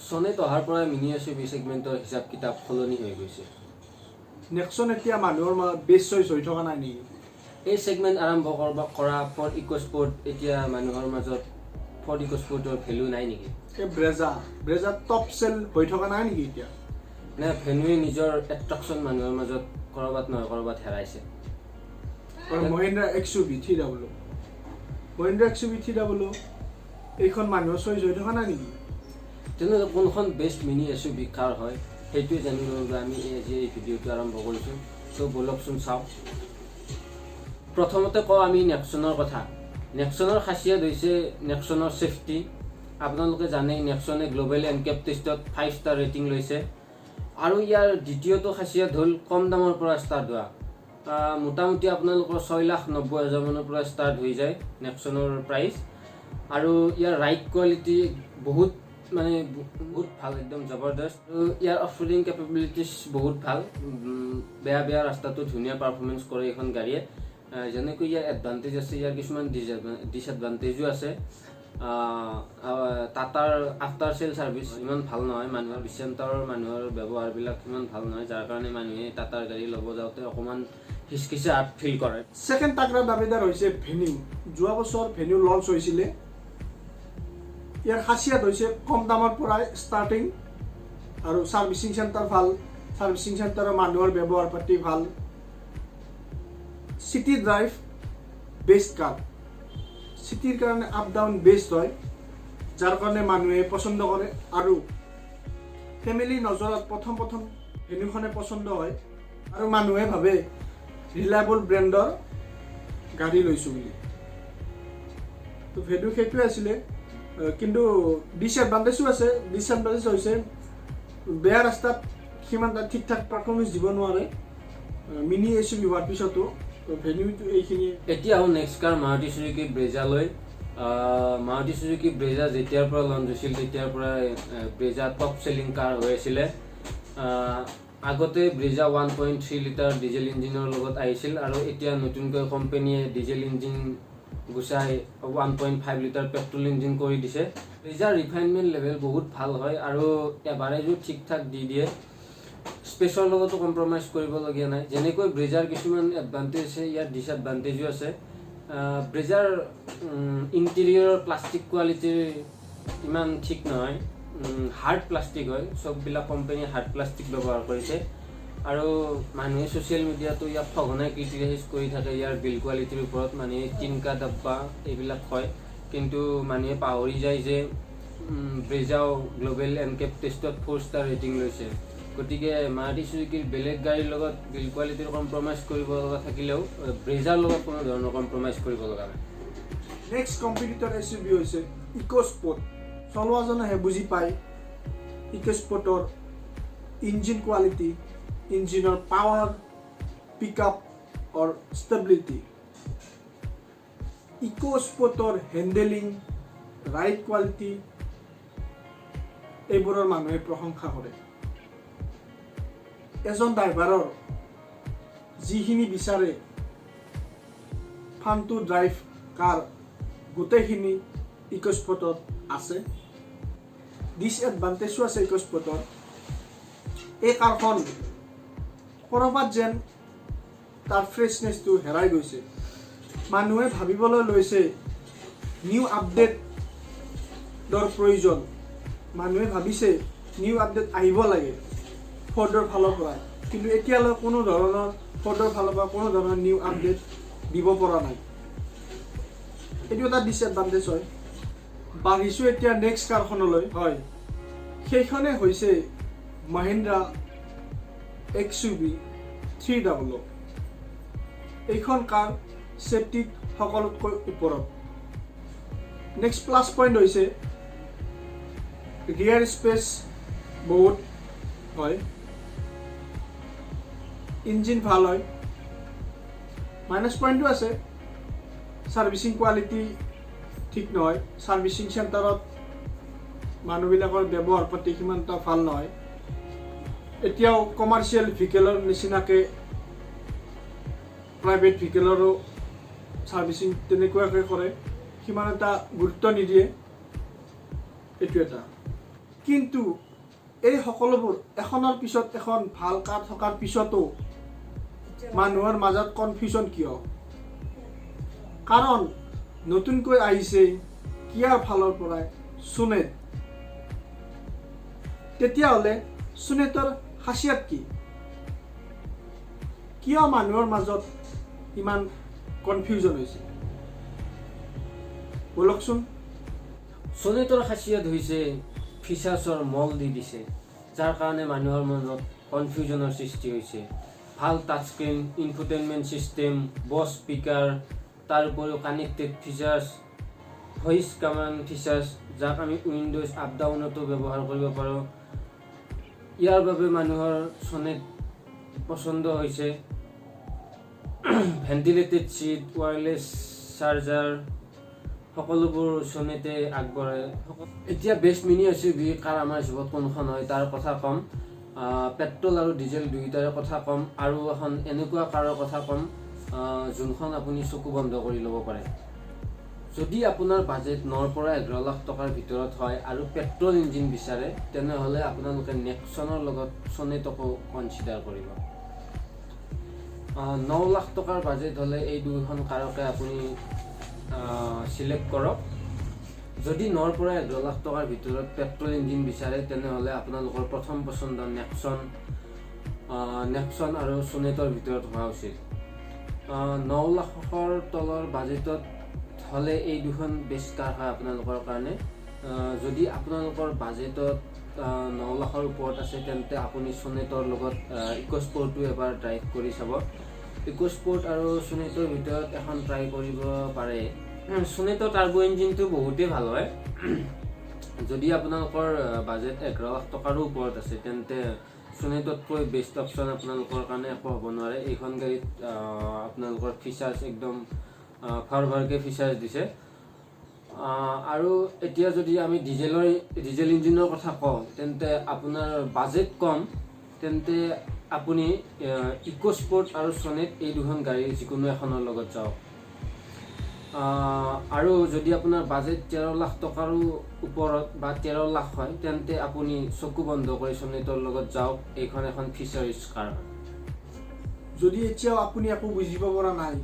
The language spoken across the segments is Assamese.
Sonet অহাৰ পৰা মিনি এছইভি সেগমেন্টৰ হিসাব কিতাপ খলনি হৈ গৈছে। Nexon এতিয়া মানুহৰ বেছ চইচ হৈ থকা নাই নেকি? এই সেগমেন্ট আৰম্ভ কৰা ফৰ EcoSport এতিয়া মানুহৰ মাজত ফৰ EcoSportৰ ভ্যালু নাই নেকি? এই Brezza টপ সেল হৈ থকা নাই নেকি এতিয়া? না ভেনুৱে নিজৰ এট্ৰাকচন মানুহৰ মাজত কৰবাত নহয় কৰবাত হেৰাইছে। আৰু Mahindra Xuv300 এইখন মানুহৰ চইচ হৈ থকা নাই নেকি? তেনে কোনখন বেষ্ট মিনি এছইভি কাৰ হয় সেইটোৱে জানিবৰ বাবে আমি এই ভিডিঅ'টো আৰম্ভ কৰিছোঁ। তো বলকচোন চাওঁ। প্ৰথমতে কওঁ আমি নেক্সনৰ কথা। নেক্সনৰ খাচিয়াত হৈছে নেক্সনৰ সেফটি। আপোনালোকে জানে নেক্সনে গ্লোবেল এনকেপ টেষ্টত 5 ষ্টাৰ ৰেটিং লৈছে। আৰু ইয়াৰ দ্বিতীয়টো খাচিয়াত হ'ল কম দামৰ পৰা ষ্টাৰ্ট হোৱা। মোটামুটি আপোনালোকৰ 6,90,000 মানৰ পৰা ষ্টাৰ্ট হৈ যায় নেক্সনৰ প্ৰাইচ। আৰু ইয়াৰ ৰাইড কোৱালিটি বহুত ভাল, একদম জবৰদস্ত। ইয়াৰ অফ ৰোডিং কেপেবিলিটিজ বহুত ভাল। বেয়া ৰাস্তাটো ধুনীয়া পাৰফৰ্মেঞ্চ কৰে এইখন গাড়ীয়ে। যেনেকৈ ইয়াৰ এডভান্টেজ আছে, ইয়াৰ কিছুমান ডিসএডভান্টেজো আছে। টাটাৰ আফটাৰ সেল সাৰ্ভিস ইমান ভাল নহয়, মানুহৰ চেণ্টাৰৰ মানুহৰ ব্যৱহাৰবিলাক ইমান ভাল নহয়, যাৰ কাৰণে মানুহে টাটাৰ গাড়ী ল'ব যাওঁতে অকণমান হিচকিচা ফিল কৰে। সেকেন্ড টাকৰা দাবিদাৰ হৈছে ভেনিউ। যোৱা বছৰ ভেনিউ লঞ্চ হৈছিলে। ইয়াৰ খাচিয়াত হৈছে কম দামৰ পৰাই ষ্টাৰ্টিং আৰু সাৰ্ভিসিং সেন্টাৰ ভাল, সাৰ্ভিসিং সেন্টাৰৰ মানুহৰ ব্যৱহাৰ পাতি ভাল। সিটি ড্ৰাইভ বেষ্ট কাৰ, সিটিৰ কাৰণে আপ ডাউন বেষ্ট হয়, যাৰ কাৰণে মানুহে পছন্দ কৰে। আৰু ফেমিলি নজৰত প্ৰথম ভেনিউখনে পছন্দ হয় আৰু মানুহে ভাবে ৰিলায়েবল ব্ৰেণ্ডৰ গাড়ী লৈছোঁ বুলি। তো ভেনিউ সেইটোৱে আছিলে। কিন্তু ডিসএডভান্টেজো আছে। ডিসএডভান্টেজ হৈছে বেয়া ৰাস্তাত সিমান ঠিক ঠাক পাৰফৰ্মেঞ্চ দিব নোৱাৰে মিনি এছইভি হোৱাৰ পিছতো। ভেনিউটো এইখিনি। এতিয়া আহোঁ নেক্সট কাৰ মাৰুতি চুজুকি ব্ৰেজা লৈ। মাৰুতি চুজুকি ব্ৰেজা যেতিয়াৰ পৰা লঞ্চ হৈছিল তেতিয়াৰ পৰা ব্ৰেজা টপ চেলিং কাৰ হৈ আছিলে। আগতে ব্ৰেজা 1.3 লিটাৰ ডিজেল ইঞ্জিনৰ লগত আহিছিল আৰু এতিয়া নতুনকৈ কোম্পানীয়ে ডিজেল ইঞ্জিন গুচাই 1.5 লিটাৰ পেট্ৰল ইঞ্জিন কৰি দিছে। ব্ৰেজাৰ ৰিফাইনমেণ্ট লেভেল বহুত ভাল হয় আৰু এভাৰেজো ঠিক ঠাক দি দিয়ে। স্পেচৰ লগতো কম্প্ৰমাইজ কৰিবলগীয়া নাই। যেনেকৈ ব্ৰেজাৰ কিছুমান এডভান্টেজ আছে, ইয়াৰ ডিসএডভান্টেজো আছে। ব্ৰেজাৰ ইণ্টেৰিয়ৰৰ প্লাষ্টিক কোৱালিটিৰ ইমান ঠিক নহয়, হাৰ্ড প্লাষ্টিক হয়। চববিলাক কোম্পানীয়ে হাৰ্ড প্লাষ্টিক ব্যৱহাৰ কৰিছে আৰু মানুহে ছ'চিয়েল মিডিয়াতো ইয়াক সঘনাই ক্ৰিটিচাইজ কৰি থাকে ইয়াৰ বিল্ড কোৱালিটিৰ ওপৰত। মানুহে টিনকা ডাব্বা এইবিলাক কয়, কিন্তু মানুহে পাহৰি যায় যে ব্ৰেজাও গ্লোবেল এনকেপ টেষ্টত 4 ষ্টাৰ ৰেটিং লৈছে। গতিকে মাৰুতি চুজুকিৰ বেলেগ গাড়ীৰ লগত বিল্ড কোৱালিটিৰ কম্প্ৰমাইজ কৰিব লগা থাকিলেও ব্ৰেজাৰ লগত কোনো ধৰণৰ কম্প্ৰমাইজ কৰিব লগা নাই। নেক্সট কম্পিটিটৰ এছইভি হৈছে EcoSport। চলোৱাজনেহে বুজি পায় EcoSportৰ ইঞ্জিন কোৱালিটি, ইঞ্জিনৰ পাৱাৰ, পিকআপ অৰ ষ্টেবিলিটি। EcoSportৰ হেণ্ডেলিং, ৰাইড কোৱালিটি এইবোৰৰ মানুহে প্ৰশংসা কৰে। এজন ড্ৰাইভাৰৰ যিখিনি বিচাৰে ফান টু ড্ৰাইভ কাৰ গোটেইখিনি EcoSportত আছে। ডিসএডভান্টেজো আছে EcoSportৰ। এই কাৰখন কৰবাত যেন তাৰ ফ্ৰেছনেছটো হেৰাই গৈছে। মানুহে ভাবিবলৈ লৈছে নিউ আপডেটৰ প্ৰয়োজন। মানুহে ভাবিছে নিউ আপডেট আহিব লাগে ফৰ্ডৰ ফালৰ পৰা, কিন্তু এতিয়ালৈ কোনো ধৰণৰ ফৰ্ডৰ ফালৰ পৰা কোনো ধৰণৰ নিউ আপডেট দিব পৰা নাই। এইটো এটা ডিসএডভান্টেজ হয়। বাঢ়িছোঁ এতিয়া নেক্সট কাৰখনলৈ। হয়, সেইখনে হৈছে Mahindra Xuv300। এইখন কাৰ সেফটিত সকলোতকৈ ওপৰত। নেক্সট প্লাছ পইণ্ট হৈছে ৰিয়াৰ স্পেচ বহুত হয়, ইঞ্জিন ভাল হয়। মাইনাছ পইণ্টটো আছে, সাৰ্ভিসিং কোৱালিটি ঠিক নহয়। সাৰ্ভিসিং সেন্টাৰত মানুহবিলাকৰ ব্যৱহাৰ পাতি সিমান এটা ভাল নহয়। এতিয়াও কমাৰ্চিয়েল ভেহিকেলৰ নিচিনাকৈ প্ৰাইভেট ভেহিকেলৰো সাৰ্ভিসিং তেনেকুৱাকৈ কৰে, সিমান এটা গুৰুত্ব নিদিয়ে। এইটো এটা। কিন্তু এই সকলোবোৰ এখনৰ পিছত এখন ভাল কাৰ থকাৰ পিছতো মানুহৰ মাজত কনফিউজন কিয়? কাৰণ নতুনকৈ আহিছে কিয়াৰ ফালৰ পৰাই সোনেট। তেতিয়াহ'লে সোনেটৰ খাচিয়াত কি? কিয় মানুহৰ মাজত ইমান কনফিউজন হৈছে? বলকচোন। সোনেটৰ খাচিয়াত হৈছে ফিচাৰ্ছৰ মল দি দিছে, যাৰ কাৰণে মানুহৰ মনত কনফিউজনৰ সৃষ্টি হৈছে। ভাল টাচ স্ক্ৰীন, ইনফোটেইনমেণ্ট ছিষ্টেম, বছ স্পীকাৰ, তাৰ উপৰিও connected features, voice command features, যাক আমি উইণ্ডোজ আপ ডাউনতো ব্যৱহাৰ কৰিব পাৰোঁ। ইয়াৰ বাবে মানুহৰ সোনেট পচন্দ হৈছে। ভেণ্টিলেটেড ছিট, ৱায়াৰলেছ চাৰ্জাৰ, সকলোবোৰ সোনেটে আগবঢ়ায়। এতিয়া বেষ্ট মিনি SUV কাৰ আমাৰ জীৱনত কোনখন হয় তাৰ কথা ক'ম। পেট্ৰল আৰু ডিজেল দুয়োটাৰে কথা ক'ম, আৰু এখন এনেকুৱা কাৰৰ কথা ক'ম যোনখন আপুনি চকু বন্ধ কৰি ল'ব পাৰে। যদি আপোনাৰ বাজেট 9 পৰা 11 লাখ টকাৰ ভিতৰত হয় আৰু পেট্ৰল ইঞ্জিন বিচাৰে, তেনেহ'লে আপোনালোকে নেক্সনৰ লগত সোনেটকো কনচিডাৰ কৰিব। 9 লাখ টকাৰ বাজেট হ'লে এই দুয়োখন কাৰকে আপুনি চিলেক্ট কৰক। যদি 9 পৰা 11 লাখ টকাৰ ভিতৰত পেট্ৰল ইঞ্জিন বিচাৰে, তেনেহ'লে আপোনালোকৰ প্ৰথম পচন্দ নেক্সন আৰু সোনেটৰ ভিতৰত হোৱা উচিত। 9 লাখৰ তলৰ বাজেটত হ'লে এই দুখন বেষ্ট কাৰ হয় আপোনালোকৰ কাৰণে। যদি আপোনালোকৰ বাজেটত 9 লাখৰ ওপৰত আছে, তেন্তে আপুনি সোনেটৰ লগত EcoSportটো এবাৰ ড্ৰাইভ কৰি চাব। EcoSport আৰু সোনেটৰ ভিতৰত এখন ট্ৰাই কৰিব পাৰে। সোনেটৰ টাৰ্বো ইঞ্জিনটো বহুতেই ভাল হয়। যদি আপোনালোকৰ বাজেট 11 লাখ টকাৰো ওপৰত আছে, তেন্তে সোনেটতকৈ বেষ্ট অপশ্যন আপোনালোকৰ কাৰণে একো হ'ব নোৱাৰে। এইখন গাড়ীত আপোনালোকৰ ফিচাৰ্ছ একদম ভাৰকৈ ফিচাৰ্ছ দিছে। আৰু এতিয়া যদি আমি ডিজেল ইঞ্জিনৰ কথা কওঁ, তেন্তে আপোনাৰ বাজেট কম, তেন্তে আপুনি EcoSport আৰু সোনেট এই দুখন গাড়ী যিকোনো এখনৰ লগত যাওক। আৰু যদি আপোনাৰ বাজেট 13 লাখ টকাৰো ওপৰত বা 13 লাখ হয়, তেন্তে আপুনি চকু বন্ধ কৰি সোনেটৰ লগত যাওক। এইখন এখন ফিচাৰিছ কাৰ। যদি এতিয়াও আপুনি একো বুজিব পৰা নাই,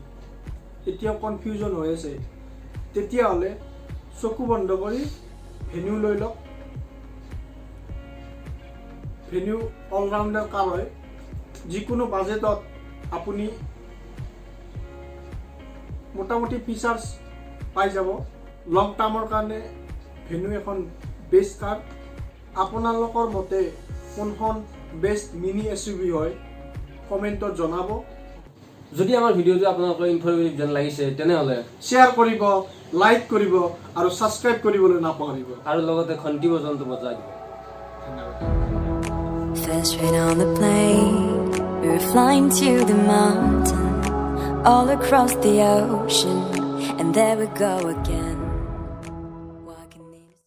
এতিয়াও কনফিউজন হৈ আছে, তেতিয়াহ'লে চকু বন্ধ কৰি ভেনিউ লৈ লওক। ভেনিউ অলৰাউণ্ডাৰ কাৰ হয়। যিকোনো বাজেটত আপুনি মোটামুটি ফিচাৰ্ছ পাই যাব। লং টাৰ্মৰ কাৰণে ভেনিউ এখন বেষ্ট কাৰ। আপোনালোকৰ মতে কোনখন বেষ্ট মিনি SUV হয়, কমেণ্টত জনাব। যদি আমাৰ ভিডিঅ'টো আপোনালোকৰ ইনফৰ্মেটিভ যেন লাগিছে, তেনেহ'লে শ্বেয়াৰ কৰিব, লাইক কৰিব আৰু ছাবস্ক্ৰাইব কৰিবলৈ নাপাহৰিব। আৰু লগতে ঘণ্টি বজনটো বজাই দিব। ধন্যবাদ। First train on the plane, we were flying to the mountain, all across the ocean, and there we go again.